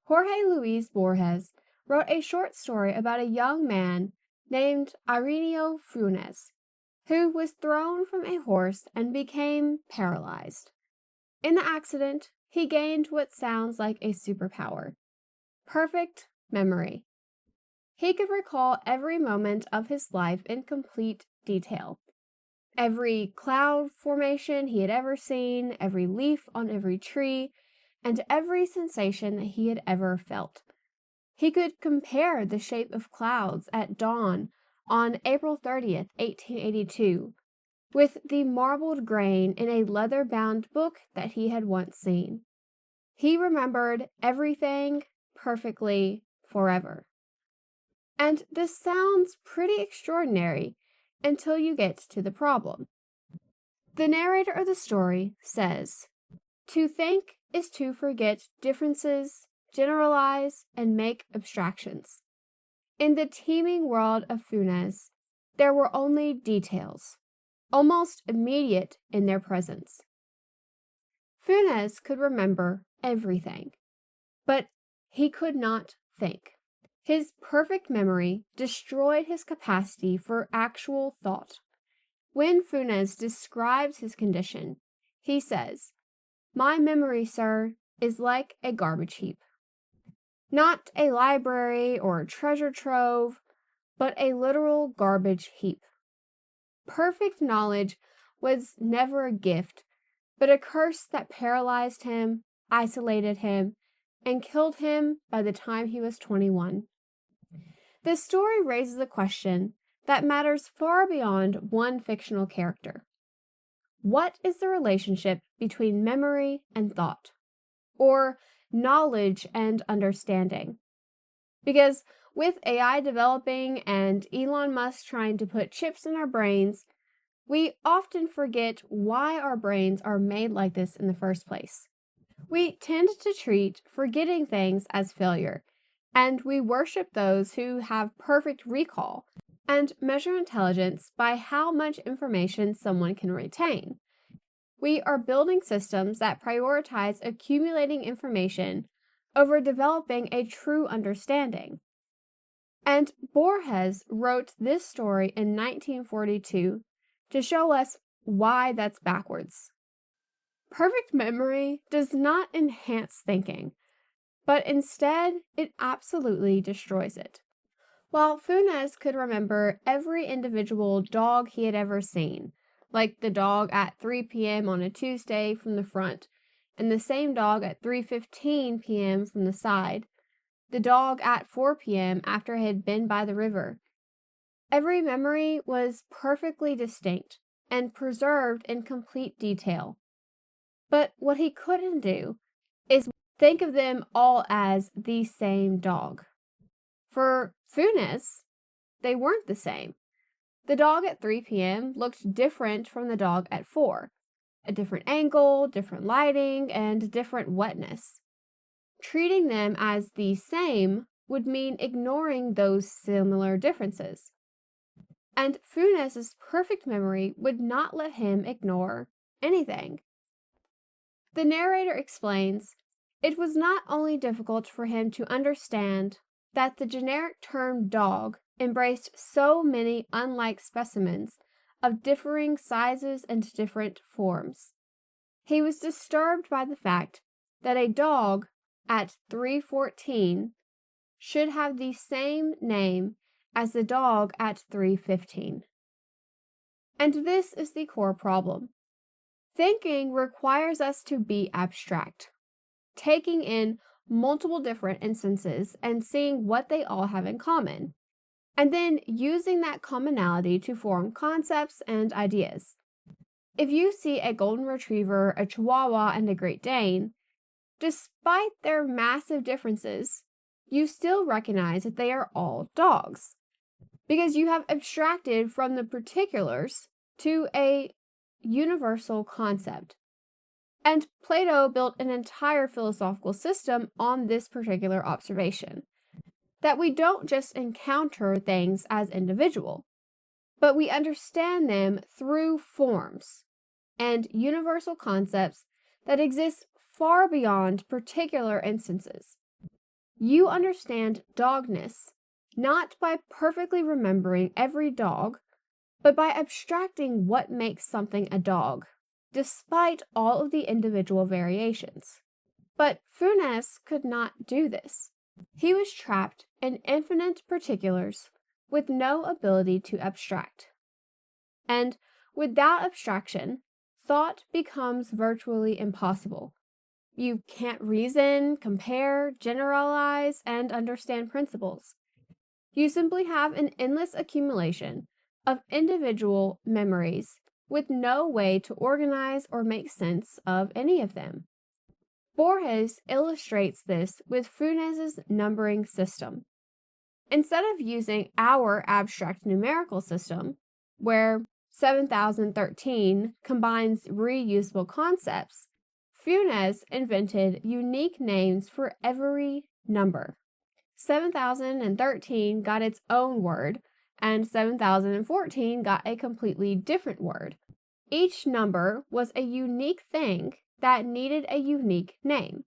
Jorge Luis Borges wrote a short story about a young man named Ireneo Funes, who was thrown from a horse and became paralyzed. In the accident, he gained what sounds like a superpower: perfect memory. He could recall every moment of his life in complete detail. Every cloud formation he had ever seen, every leaf on every tree, and every sensation that he had ever felt. He could compare the shape of clouds at dawn on April 30th, 1882, with the marbled grain in a leather-bound book that he had once seen. He remembered everything perfectly forever. And this sounds pretty extraordinary until you get to the problem. The narrator of the story says, "To think is to forget differences, generalize, and make abstractions." In the teeming world of Funes, there were only details, almost immediate in their presence. Funes could remember everything, but he could not think. His perfect memory destroyed his capacity for actual thought. When Funes describes his condition, he says, "My memory, sir, is like a garbage heap. Not a library or a treasure trove, but a literal garbage heap." Perfect knowledge was never a gift, but a curse that paralyzed him, isolated him, and killed him by the time he was 21. This story raises a question that matters far beyond one fictional character. What is the relationship between memory and thought, or knowledge and understanding? Because with AI developing and Elon Musk trying to put chips in our brains, we often forget why our brains are made like this in the first place. We tend to treat forgetting things as failure, and we worship those who have perfect recall and measure intelligence by how much information someone can retain. We are building systems that prioritize accumulating information over developing a true understanding. And Borges wrote this story in 1942 to show us why that's backwards. Perfect memory does not enhance thinking, but instead it absolutely destroys it. While Funes could remember every individual dog he had ever seen, like the dog at 3 p.m. on a Tuesday from the front, and the same dog at 3:15 p.m. from the side, the dog at 4 p.m. after it had been by the river. Every memory was perfectly distinct and preserved in complete detail. But what he couldn't do is think of them all as the same dog. For Funes, they weren't the same. The dog at 3 p.m. looked different from the dog at 4, a different angle, different lighting, and different wetness. Treating them as the same would mean ignoring those similar differences. And Funes' perfect memory would not let him ignore anything. The narrator explains, "It was not only difficult for him to understand that the generic term dog embraced so many unlike specimens of differing sizes and different forms. He was disturbed by the fact that a dog at 3:14 should have the same name as the dog at 3:15. And this is the core problem. Thinking requires us to be abstract, taking in multiple different instances and seeing what they all have in common, and then using that commonality to form concepts and ideas. If you see a golden retriever, a chihuahua, and a Great Dane, despite their massive differences, you still recognize that they are all dogs, because you have abstracted from the particulars to a universal concept. And Plato built an entire philosophical system on this particular observation, that we don't just encounter things as individual, but we understand them through forms and universal concepts that exist far beyond particular instances. You understand dogness, not by perfectly remembering every dog, but by abstracting what makes something a dog, despite all of the individual variations. But Funes could not do this. He was trapped in infinite particulars with no ability to abstract. And without abstraction, thought becomes virtually impossible. You can't reason, compare, generalize, and understand principles. You simply have an endless accumulation of individual memories with no way to organize or make sense of any of them. Borges illustrates this with Funes's numbering system. Instead of using our abstract numerical system, where 7013 combines reusable concepts, Funes invented unique names for every number. 7013 got its own word, and 7014 got a completely different word. Each number was a unique thing that needed a unique name.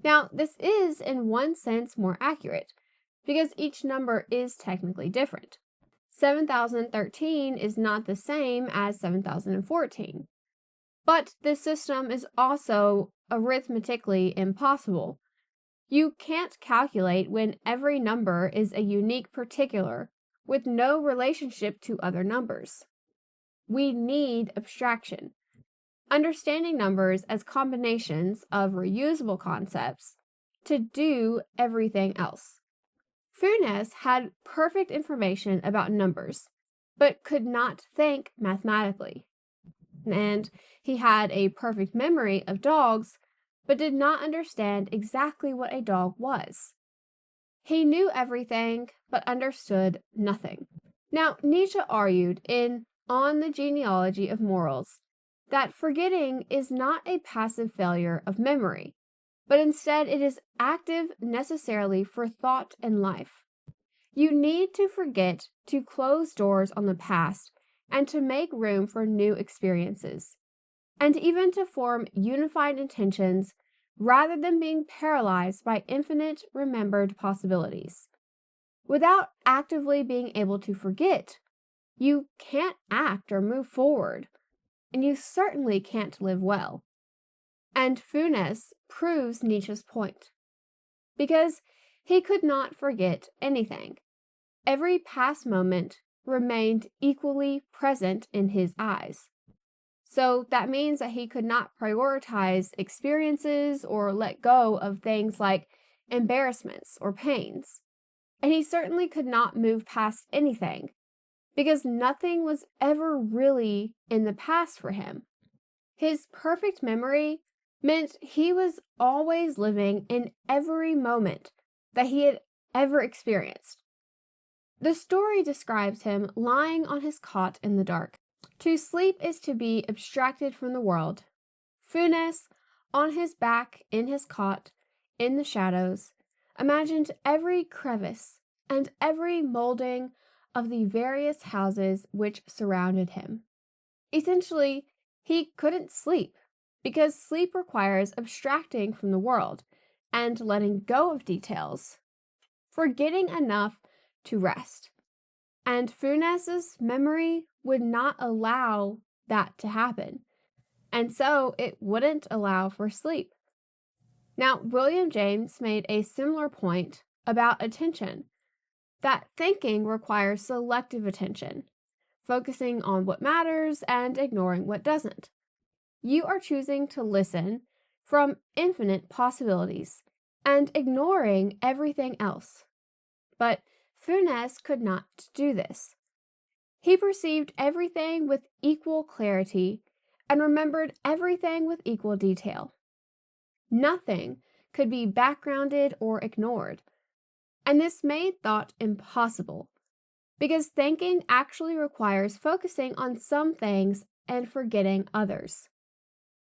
Now, this is in one sense more accurate, because each number is technically different. 7013 is not the same as 7014. But this system is also arithmetically impossible. You can't calculate when every number is a unique particular with no relationship to other numbers. We need abstraction. Understanding numbers as combinations of reusable concepts to do everything else. Funes had perfect information about numbers, but could not think mathematically. And he had a perfect memory of dogs, but did not understand exactly what a dog was. He knew everything, but understood nothing. Now, Nietzsche argued in On the Genealogy of Morals that forgetting is not a passive failure of memory, but instead it is active necessarily for thought and life. You need to forget to close doors on the past and to make room for new experiences, and even to form unified intentions rather than being paralyzed by infinite remembered possibilities. Without actively being able to forget, you can't act or move forward, and you certainly can't live well. And Funes proves Nietzsche's point, because he could not forget anything. Every past moment remained equally present in his eyes. So that means that he could not prioritize experiences or let go of things like embarrassments or pains. And he certainly could not move past anything, because nothing was ever really in the past for him. His perfect memory meant he was always living in every moment that he had ever experienced. The story describes him lying on his cot in the dark. To sleep is to be abstracted from the world. Funes, on his back in his cot, in the shadows, imagined every crevice and every molding of the various houses which surrounded him. Essentially, he couldn't sleep, because sleep requires abstracting from the world and letting go of details, forgetting enough to rest. And Funes's memory would not allow that to happen, and so it wouldn't allow for sleep. Now, William James made a similar point about attention, that thinking requires selective attention, focusing on what matters and ignoring what doesn't. You are choosing to listen from infinite possibilities and ignoring everything else. But Funes could not do this. He perceived everything with equal clarity and remembered everything with equal detail. Nothing could be backgrounded or ignored, and this made thought impossible, because thinking actually requires focusing on some things and forgetting others.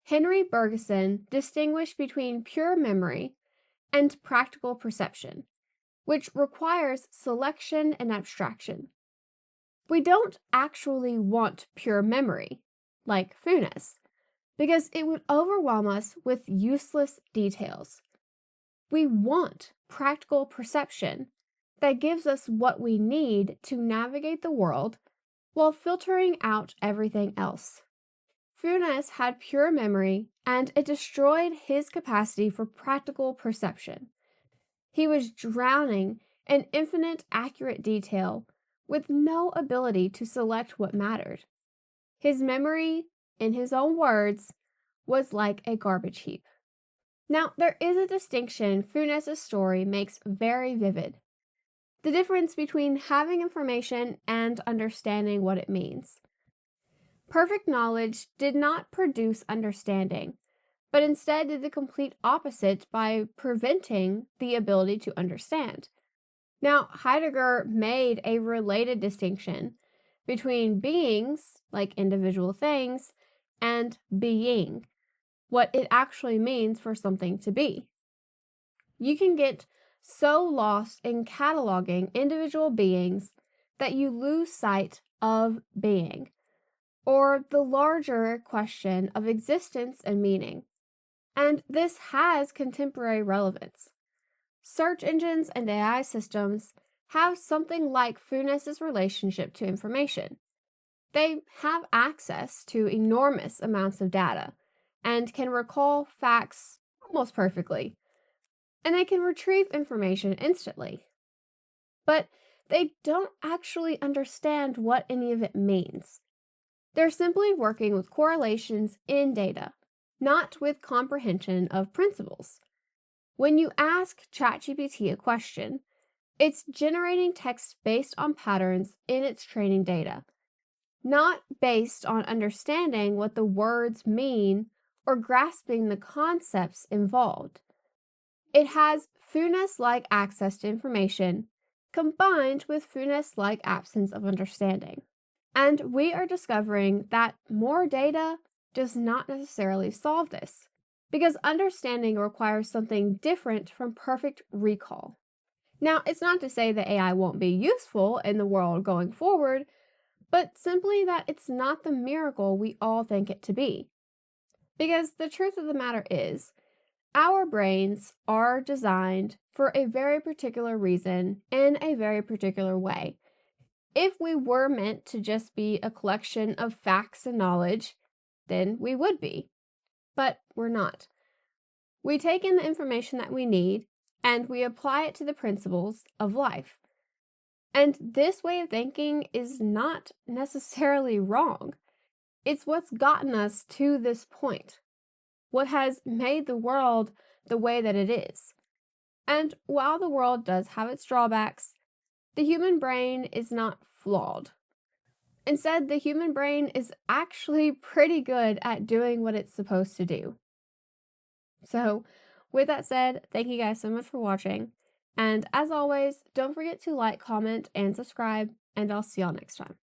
Henry Bergson distinguished between pure memory and practical perception, which requires selection and abstraction. We don't actually want pure memory, like Funes, because it would overwhelm us with useless details. We want practical perception that gives us what we need to navigate the world while filtering out everything else. Funes had pure memory, and it destroyed his capacity for practical perception. He was drowning in infinite accurate detail with no ability to select what mattered. His memory, in his own words, was like a garbage heap. Now, there is a distinction Funes' story makes very vivid: the difference between having information and understanding what it means. Perfect knowledge did not produce understanding, but instead did the complete opposite by preventing the ability to understand. Now, Heidegger made a related distinction between beings, like individual things, and being, what it actually means for something to be. You can get so lost in cataloging individual beings that you lose sight of being, or the larger question of existence and meaning. And this has contemporary relevance. Search engines and AI systems have something like Funes' relationship to information. They have access to enormous amounts of data and can recall facts almost perfectly, and they can retrieve information instantly. But they don't actually understand what any of it means. They're simply working with correlations in data, not with comprehension of principles. When you ask ChatGPT a question, it's generating text based on patterns in its training data, not based on understanding what the words mean or grasping the concepts involved. It has Funes-like access to information combined with Funes-like absence of understanding. And we are discovering that more data does not necessarily solve this, because understanding requires something different from perfect recall. Now, it's not to say that AI won't be useful in the world going forward, but simply that it's not the miracle we all think it to be. Because the truth of the matter is, our brains are designed for a very particular reason in a very particular way. If we were meant to just be a collection of facts and knowledge, then we would be. But we're not. We take in the information that we need and we apply it to the principles of life. And this way of thinking is not necessarily wrong. It's what's gotten us to this point, what has made the world the way that it is. And while the world does have its drawbacks, the human brain is not flawed. Instead, the human brain is actually pretty good at doing what it's supposed to do. So, with that said, thank you guys so much for watching. And as always, don't forget to like, comment, and subscribe, and I'll see y'all next time.